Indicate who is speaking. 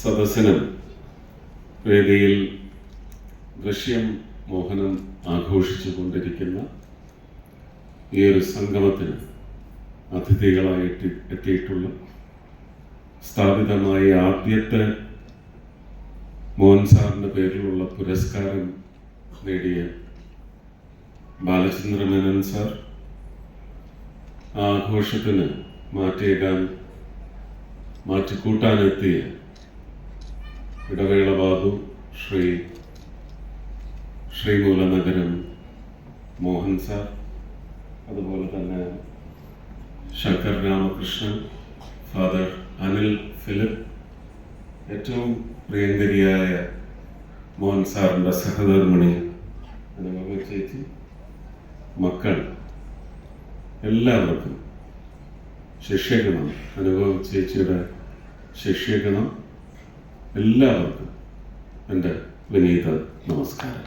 Speaker 1: സദസ്സിനും വേദിയിൽ ദൃശ്യം മോഹനം ആഘോഷിച്ചു കൊണ്ടിരിക്കുന്ന ഈ ഒരു സംഗമത്തിന് അതിഥികളായിട്ട് എത്തിയിട്ടുള്ള സ്ഥാപിതമായ ആദ്യത്തെ മോഹൻ സാറിൻ്റെ പേരിലുള്ള പുരസ്കാരം നേടിയ ബാലചന്ദ്ര മേനോൻ സാർ, ആഘോഷത്തിന് മാറ്റിക്കൂട്ടാനെത്തിയ ഇടവേള ബാബു, ശ്രീമൂലനഗരം മോഹൻ സാർ, അതുപോലെ തന്നെ ശങ്കർ രാമകൃഷ്ണൻ, ഫാദർ അനിൽ ഫിലിപ്പ്, ഏറ്റവും പ്രിയങ്കരിയായ മോഹൻ സാറിൻ്റെ സഹധർമ്മിണി അനുപമ ചേച്ചി, മക്കൾ, എല്ലാവർക്കും ശിഷ്യഗണം, അനുപമ ചേച്ചിയുടെ ശിഷ്യഗണം എല്ലാവർക്കും എൻ്റെ വിനീത നമസ്കാരം.